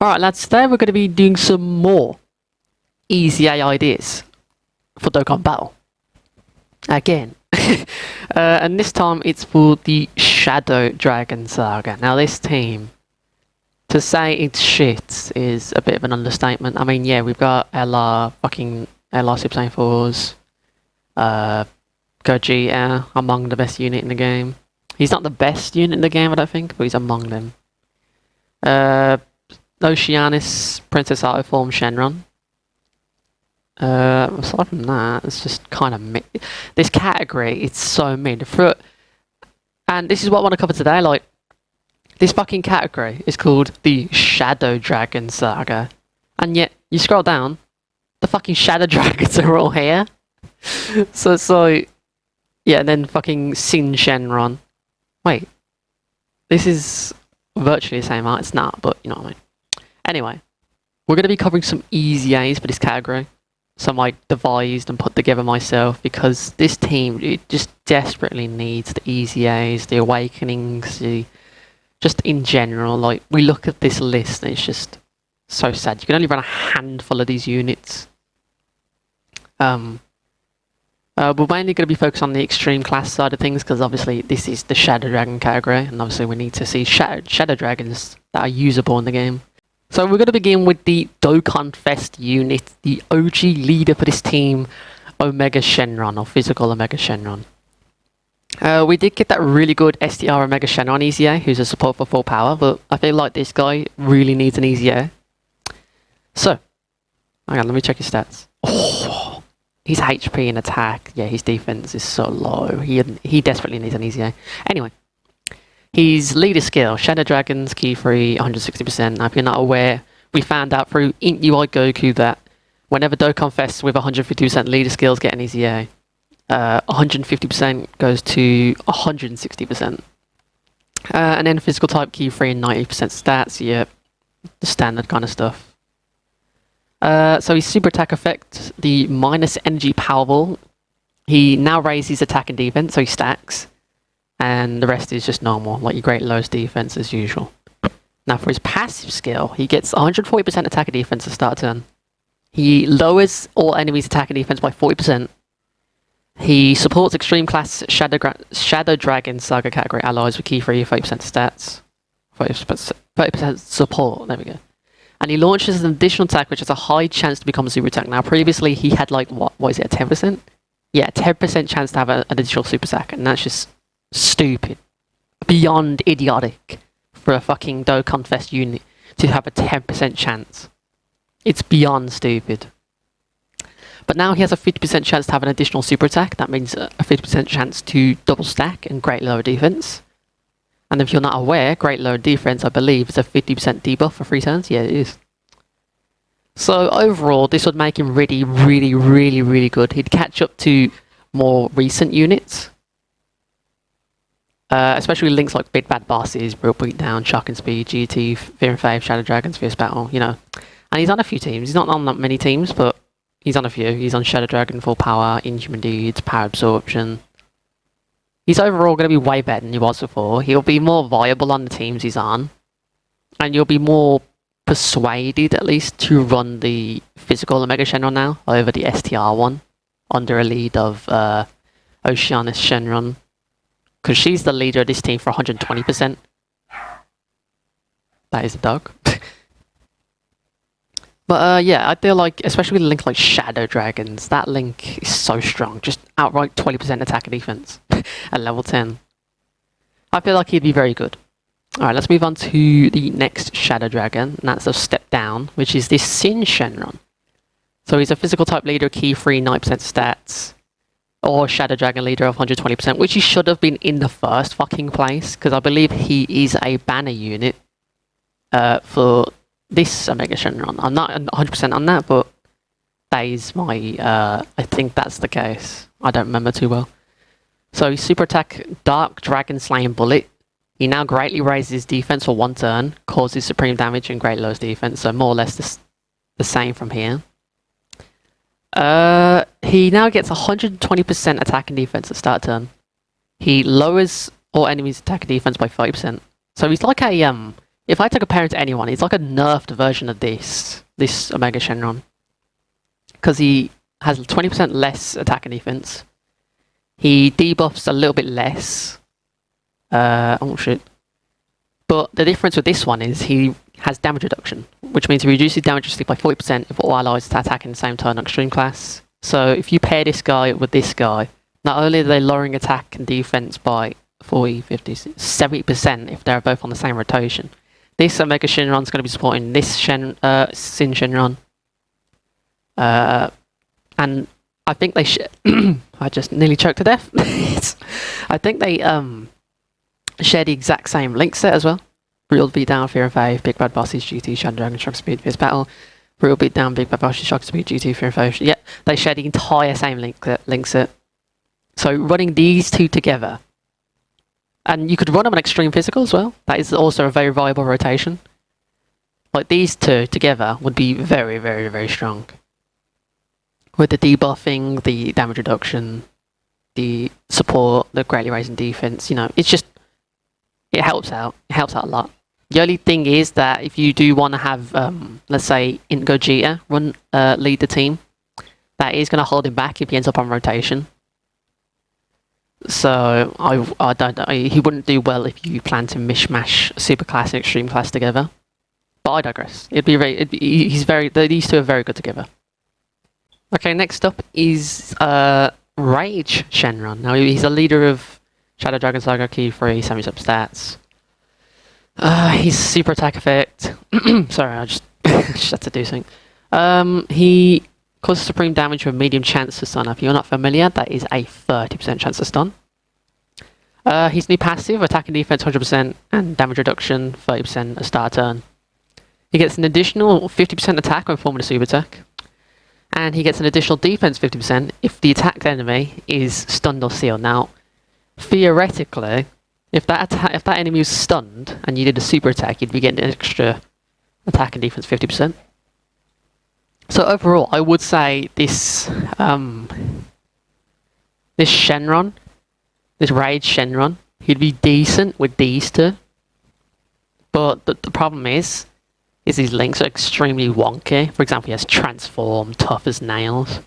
Alright lads, today we're going to be doing some more easy A ideas for Dokkan Battle. Again. And this time it's for the Shadow Dragon Saga. Now this team, to say it's shit is a bit of an understatement. I mean, yeah, we've got LR Super Saiyan 4s, Gogeta among the best unit in the game. He's not the best unit in the game, I don't think, but he's among them. Oceanus, Princess Artiform, Shenron. Aside from that, it's just kind of mid. This category, it's so mid. And this is what I want to cover today. Like, this fucking category is called the Shadow Dragon Saga, and yet you scroll down, the fucking Shadow Dragons are all here. So it's like, yeah, and then fucking Sin Shenron. Wait, this is virtually the same art. It's not, but you know what I mean. Anyway, we're going to be covering some easy A's for this category. Some I devised and put together myself because this team, it just desperately needs the easy A's, the awakenings, just in general. Like, we look at this list and it's just so sad. You can only run a handful of these units. We're mainly going to be focused on the extreme class side of things because obviously this is the Shadow Dragon category, and obviously we need to see Shadow Dragons that are usable in the game. So we're going to begin with the Dokkan Fest unit, the OG leader for this team, Omega Shenron, or Physical Omega Shenron. We did get that really good STR Omega Shenron EZA, who's a support for full power, but I feel like this guy really needs an EZA. So, hang on, let me check his stats. Oh, his HP and attack, yeah, his defense is so low. He desperately needs an EZA. Anyway. His leader skill, Shadow Dragons, key free, 160%. Now, if you're not aware, we found out through Int UI Goku that whenever Dokkan Fests with 150% leader skills get an EZA, 150% goes to 160%. And then physical type, key free, and 90% stats, yeah, the standard kind of stuff. So his super attack effect, the minus energy Powerball, he now raises attack and defense, so he stacks. And the rest is just normal, like your great lows defense as usual. Now for his passive skill, he gets 140% attack and defense to start turn. He lowers all enemies' attack and defense by 40%. He supports extreme class Shadow Dragon Saga category allies with key free 30% stats. 30% support, there we go. And he launches an additional attack which has a high chance to become a super attack. Now previously he had like, what is it, a 10%? Yeah, a 10% chance to have an additional super attack, and that's just stupid. Beyond idiotic for a fucking Dokkan Fest unit to have a 10% chance. It's beyond stupid. But now he has a 50% chance to have an additional super attack. That means a 50% chance to double stack and great lower defense. And if you're not aware, great lower defense, I believe, is a 50% debuff for 3 turns. Yeah, it is. So overall, this would make him really, really, really, really good. He'd catch up to more recent units. Especially links like Big Bad Bosses, Real Beatdown, Shock and Speed, GT, Fear and Fave, Shadow Dragons, Fierce Battle, you know. And he's on a few teams. He's not on that many teams, but he's on a few. He's on Shadow Dragon, Full Power, Inhuman Deeds, Power Absorption. He's overall going to be way better than he was before. He'll be more viable on the teams he's on. And you'll be more persuaded, at least, to run the Physical Omega Shenron now over the STR one under a lead of Oceanus Shenron. Because she's the leader of this team for 120%. That is a dog. But yeah, I feel like, especially with a link like Shadow Dragons, that link is so strong. Just outright 20% attack and defense at level 10. I feel like he'd be very good. Alright, let's move on to the next Shadow Dragon, and that's a step down, which is this Sin Shenron. So he's a physical type leader, key free, 9% stats. Or Shadow Dragon leader of 120%, which he should have been in the first fucking place, because I believe he is a banner unit for this Omega Shenron. I'm not 100% on that, but that is my, I think that's the case. I don't remember too well. So his super attack, Dark Dragon Slaying Bullet. He now greatly raises his defense for 1 turn, causes supreme damage and great lows defense, so more or less the same from here. He now gets 120% attack and defense at start turn. He lowers all enemies' attack and defense by 30%. So he's like a if I had to compare it to anyone, it's like a nerfed version of this Omega Shenron. Because he has 20% less attack and defense. He debuffs a little bit less. Oh shit. But the difference with this one is he has damage reduction, which means he reduces damage resistance by 40% if all allies attack in the same turn on extreme class. So if you pair this guy with this guy, not only are they lowering attack and defense by 40, 50, 70% if they're both on the same rotation. This Omega Shenron is going to be supporting this Sin Shenron. And I think they I just nearly choked to death. I think they share the exact same link set as well. Brutal Beatdown, Fear and Faith, Big Bad Bosses, GT, Shadow Dragon, Shock Speed, Fierce Battle. Brutal Beatdown, Big Bad Bosses, Shock Speed, GT, Fear and Faith. Yeah, they share the entire same link set. So running these two together, and you could run them on Extreme Physical as well. That is also a very viable rotation. Like these two together would be very, very, very strong. With the debuffing, the damage reduction, the support, the greatly raising defense, you know, it's just, it helps out. It helps out a lot. The only thing is that if you do want to have, let's say, Gogeta lead the team, that is going to hold him back if he ends up on rotation. So I don't know. He wouldn't do well if you plan to mishmash super class and extreme class together. But I digress. These two are very good together. Okay, next up is Rage Shenron. Now he's a leader of Shadow Dragon Saga Key 3 semi-sub stats. His super attack effect. Sorry, I just had to do something. He causes supreme damage with medium chance to stun. If you're not familiar, that is a 30% chance to stun. His new passive, attack and defense 100% and damage reduction 30% a start turn. He gets an additional 50% attack when performing a super attack. And he gets an additional defense 50% if the attacked enemy is stunned or sealed. Now, theoretically, if that enemy was stunned and you did a super attack, you'd be getting an extra attack and defense 50%. So overall, I would say this this Shenron, this Rage Shenron, he'd be decent with these two. But the problem is these links are extremely wonky. For example, he has Transform, Tough as Nails.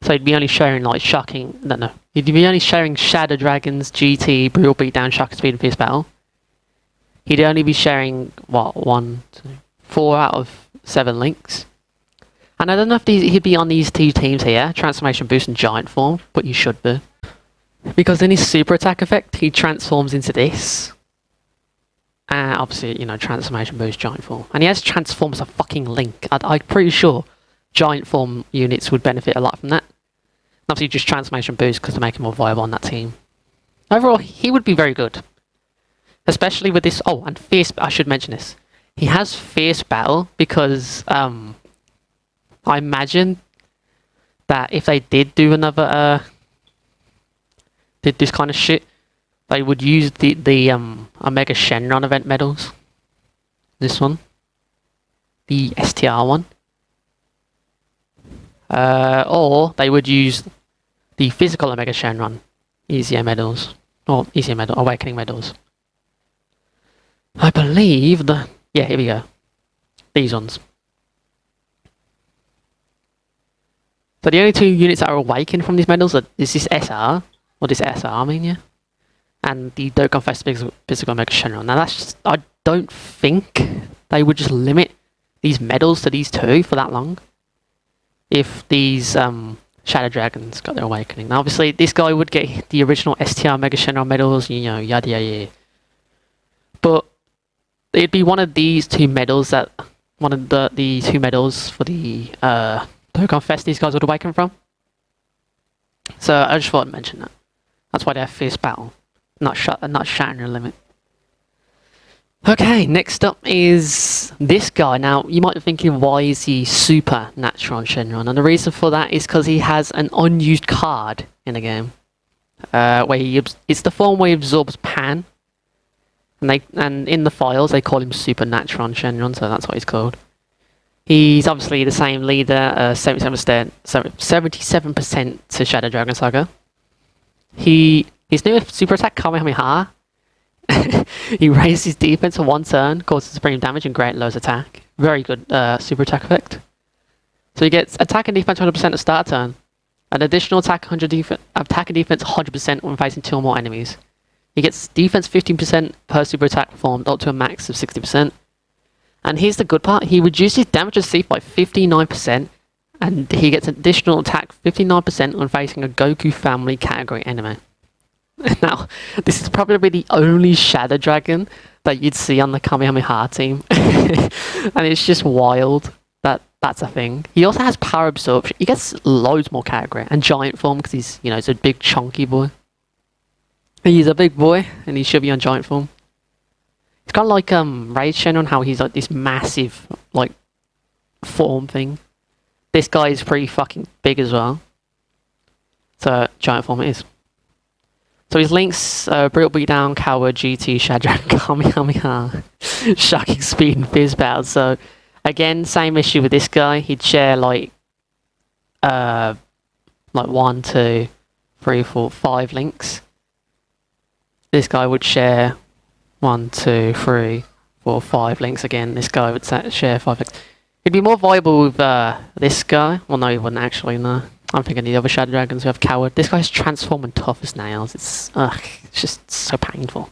So he'd be only showing like shocking. No. He'd be only showing Shadow Dragons, GT, Brutal Beatdown, Shock Speed, and Fierce Battle. He'd only be sharing what 4 out of 7 links. And I don't know if he'd be on these two teams here, Transformation Boost and Giant Form, but you should be. Because in his super attack effect, he transforms into this. Obviously, you know, Transformation Boost, Giant Form. And he has Transform as a fucking link. I'm pretty sure Giant Form units would benefit a lot from that. Obviously, just Transformation Boost because to make him more viable on that team. Overall, he would be very good. Especially with this... Oh, and Fierce... I should mention this. He has Fierce Battle because... I imagine that if they did do another... did this kind of shit, they would use the Omega Shenron event medals. This one. The STR one. Or they would use the physical Omega Shenron easier medals. Or easier medal, awakening medals. I believe the... Yeah, here we go. These ones. So the only two units that are awakened from these medals is this SR. Or this SR, I mean, yeah. And the Dokkan physical Omega Shenron. Now that's just... I don't think they would just limit these medals to these two for that long. If these Shadow Dragons got their awakening. Now obviously this guy would get the original STR Omega Shenron medals, you know, yada yada yada. But it'd be one of these two medals that... One of the two medals for the Dokkan Fest these guys would awaken from. So I just thought I'd mention that. That's why they have Fierce Battle. Not shattering your limit. Okay, next up is this guy. Now, you might be thinking, why is he super natural on Shenron? And the reason for that is because he has an unused card in the game. It's the form where he absorbs Pan. And in the files, they call him Supernatural on Shenron, so that's what he's called. He's obviously the same leader, 77% to Shadow Dragon Saga. His new super attack, Kamehameha, He raises his defense for 1 turn, causes supreme damage and great lows attack. Very good super attack effect. So he gets attack and defense 100% at start turn. An additional attack and defense 100% when facing 2 or more enemies. He gets defense 15% per super attack performed up to a max of 60%. And here's the good part, he reduces damage received by 59%, and he gets additional attack 59% when facing a Goku family category enemy. Now, this is probably the only Shadow Dragon that you'd see on the Kamehameha team. And it's just wild that that's a thing. He also has power absorption. He gets loads more category and giant form because he's, you know, he's a big chunky boy. He's a big boy and he should be on giant form. It's kind of like Haze Shenron, how he's like this massive like form thing. This guy is pretty fucking big as well. So giant form it is. So his links, Brutal Beatdown, Coward, GT, Shadrach, Kamehameha, Shocking Speed and Fizz Battle. So again, same issue with this guy. He'd share like 1, 2, 3, 4, 5 links. This guy would share 1, 2, 3, 4, 5 links again. This guy would share 5 links. He'd be more viable with this guy. Well, no, he wouldn't actually, no. I'm thinking the other Shadow Dragons who have Coward. This guy's transform and tough as nails. It's just so painful.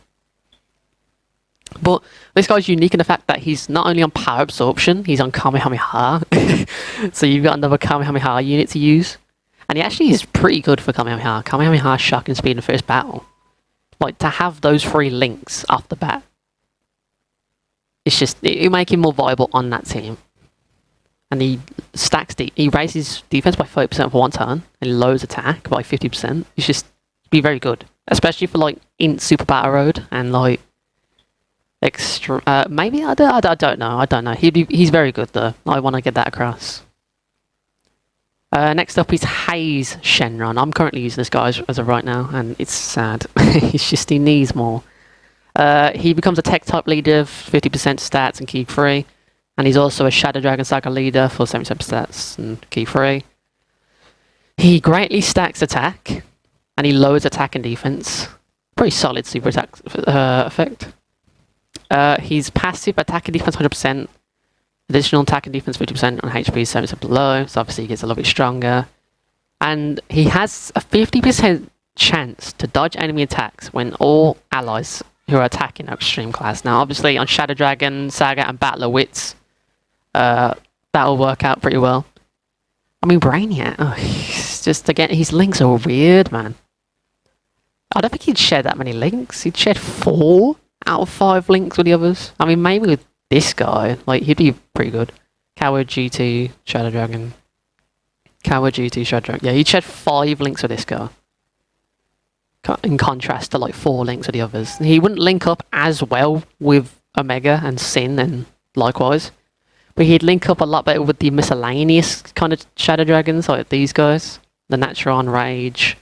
But this guy's unique in the fact that he's not only on power absorption, he's on Kamehameha. So you've got another Kamehameha unit to use. And he actually is pretty good for Kamehameha. Kamehameha, Shock and Speed in the first battle. Like, to have those 3 links off the bat, it's just, it'll make him more viable on that team. And he stacks he raises defense by 30% for 1 turn, and he lowers attack by 50%. It's just be very good, especially for like in Super Battle Road and like extra. Maybe I don't know. He's very good though. I want to get that across. Next up is Haze Shenron. I'm currently using this guy as of right now, and it's sad. It's just he needs more. He becomes a tech type leader, 50% stats and key 3. And he's also a Shadow Dragon Saga leader for 77 stats and key 3. He greatly stacks attack, and he lowers attack and defense. Pretty solid super attack effect. He's passive attack and defense 100%. Additional attack and defense 50% on HP 70% below, so obviously he gets a little bit stronger. And he has a 50% chance to dodge enemy attacks when all allies who are attacking are extreme class. Now obviously on Shadow Dragon Saga and Battle of Wits, that'll work out pretty well. I mean, Brainiac, it's just, again, his links are weird, man. I don't think he'd share that many links. He'd share 4 out of 5 links with the others. I mean, maybe with this guy, like, he'd be pretty good. Coward, GT, Shadow Dragon. Coward, GT, Shadow Dragon. Yeah, he'd share 5 links with this guy. In contrast to, like, 4 links with the others. He wouldn't link up as well with Omega and Sin and likewise. But he'd link up a lot better with the miscellaneous kind of Shadow Dragons, like these guys. The Natron, Rage.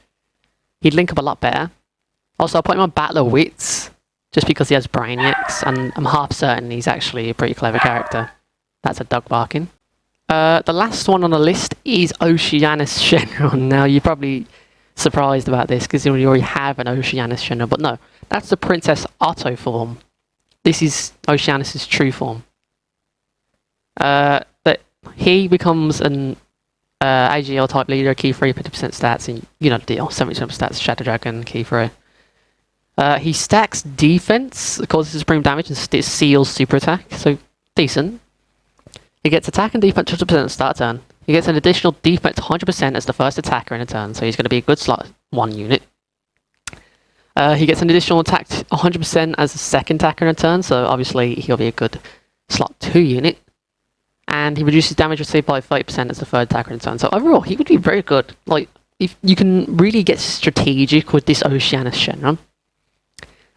He'd link up a lot better. Also, I put him on Battle of Wits, just because he has Brainiacs, and I'm half certain he's actually a pretty clever character. That's a dog barking. The last one on the list is Oceanus Shenron. Now, you're probably surprised about this, because you already have an Oceanus Shenron, but no. That's the Princess Otto form. This is Oceanus' true form. But he becomes an AGL type leader, key 3, 50% stats, and you know the deal, 70% stats, Shadow Dragon, key 3. He stacks defense, causes supreme damage, and seals super attack, so decent. He gets attack and defense 100% at start turn. He gets an additional defense 100% as the first attacker in a turn, so he's going to be a good slot 1 unit. He gets an additional attack 100% as the second attacker in a turn, so obviously he'll be a good slot 2 unit. And he reduces damage received by 30% as the third attacker in a turn. So overall, he would be very good. Like, if you can really get strategic with this Oceanus Shenron.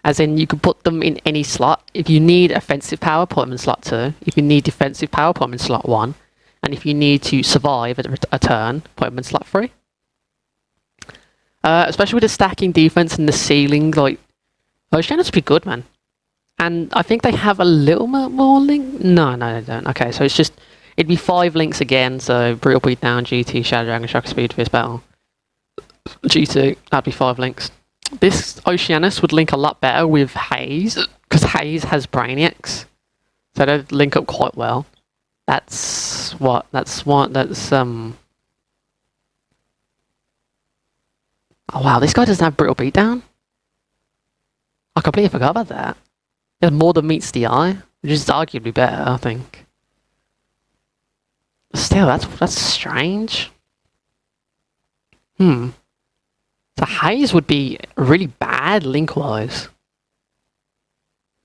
As in, you can put them in any slot. If you need offensive power, put them in slot 2. If you need defensive power, put them in slot 1. And if you need to survive a turn, put them in slot 3. Especially with the stacking defense and the ceiling, like, Oceanus would be good, man. And I think they have a little bit more link. No, they don't. Okay, so it's just, it'd be 5 links again. So Brutal Beatdown, GT, Shadow Dragon, Shock Speed, Fizz Battle. GT, that'd be 5 links. This Oceanus would link a lot better with Haze, because Haze has Brainiacs. So they'd link up quite well. That's what, oh wow, this guy doesn't have Brittle Beatdown? I completely forgot about that. He has more than meets the eye, which is arguably better, I think. Still, that's strange. So Haze would be really bad link-wise.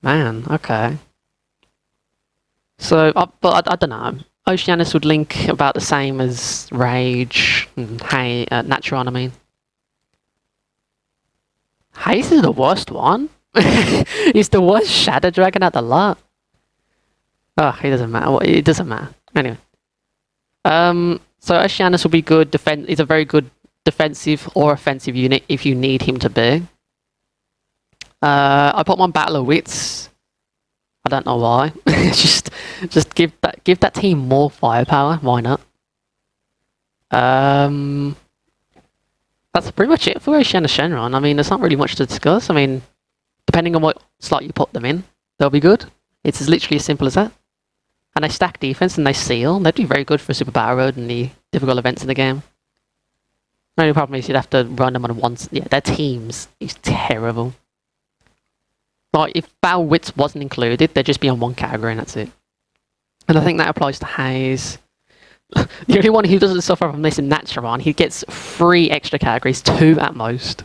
Man, okay. So, but I don't know. Oceanus would link about the same as Rage and Naturon, I mean. Haze is the worst one. He's the worst Shadow Dragon out the lot. Oh, it doesn't matter. It doesn't matter. Anyway. So Oceanus will be good. He's a very good defensive or offensive unit if you need him to be. I put him on Battle of Wits. I don't know why. just give that team more firepower. Why not? That's pretty much it for Haze Shenron. I mean, there's not really much to discuss. I mean, depending on what slot you put them in, they'll be good. It's literally as simple as that. And they stack defense and they seal. They'd be very good for Super Battle Road and the difficult events in the game. The only problem is you'd have to run them on once. Yeah, their teams is terrible. Like, if Battle Wits wasn't included, they'd just be on one category and that's it. And I think that applies to Haze. The only one who doesn't suffer from this is Naturon. He gets 3 extra categories, 2 at most.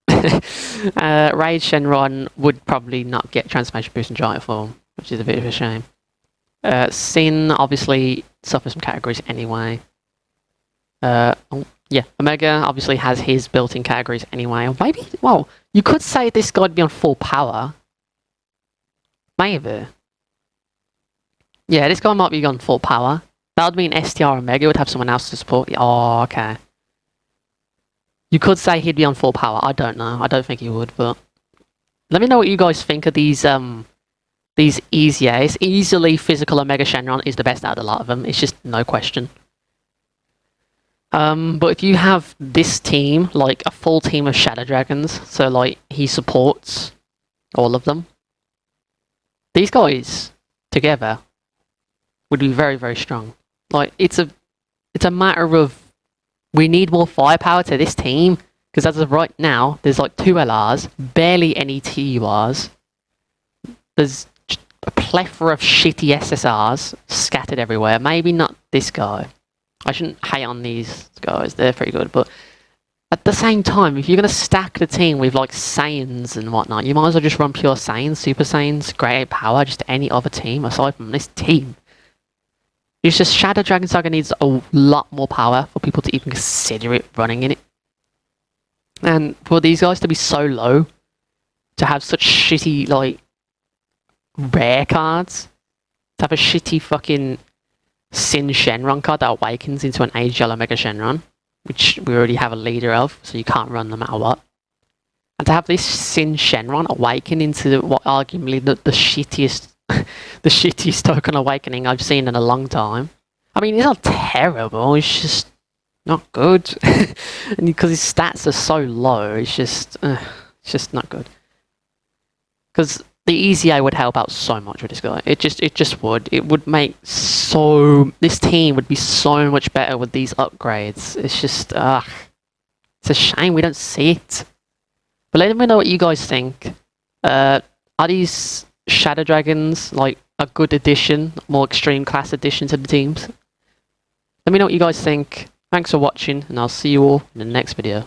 Haze Shenron would probably not get Transformation Boost in Giant Form, which is a bit of a shame. Sin obviously suffers from categories anyway. Yeah, Omega obviously has his built-in categories anyway. Or maybe, well, you could say this guy would be on full power. Maybe. Yeah, this guy might be on full power. That would mean STR Omega would have someone else to support. Oh, okay. You could say he'd be on full power. I don't know. I don't think he would, but let me know what you guys think of these EZAs. Easily physical Omega Shenron is the best out of a lot of them. It's just no question. But if you have this team, like a full team of Shadow Dragons, so like he supports all of them, these guys together would be very, very strong. Like it's a matter of we need more firepower to this team, because as of right now, there's like 2 LRs, barely any TURs. There's a plethora of shitty SSRs scattered everywhere. Maybe not this guy. I shouldn't hate on these guys, they're pretty good, but at the same time, if you're going to stack the team with like Saiyans and whatnot, you might as well just run pure Saiyans, Super Saiyans, Great Ape Power, just any other team aside from this team. It's just Shadow Dragon Saga needs a lot more power for people to even consider it running in it. And for these guys to be so low, to have such shitty, like, rare cards, to have a shitty fucking Sin Shenron card that awakens into an Age Yellow Mega Shenron, which we already have a leader of, so you can't run no matter what. And to have this Sin Shenron awaken into what arguably the shittiest the shittiest token awakening I've seen in a long time. I mean, it's not terrible, it's just not good. And because his stats are so low, it's just not good. Because the EZA would help out so much with this guy. It just would. It would make this team would be so much better with these upgrades. It's just, it's a shame we don't see it. But let me know what you guys think. Are these Shadow Dragons like a good addition, more extreme class addition to the teams? Let me know what you guys think. Thanks for watching, and I'll see you all in the next video.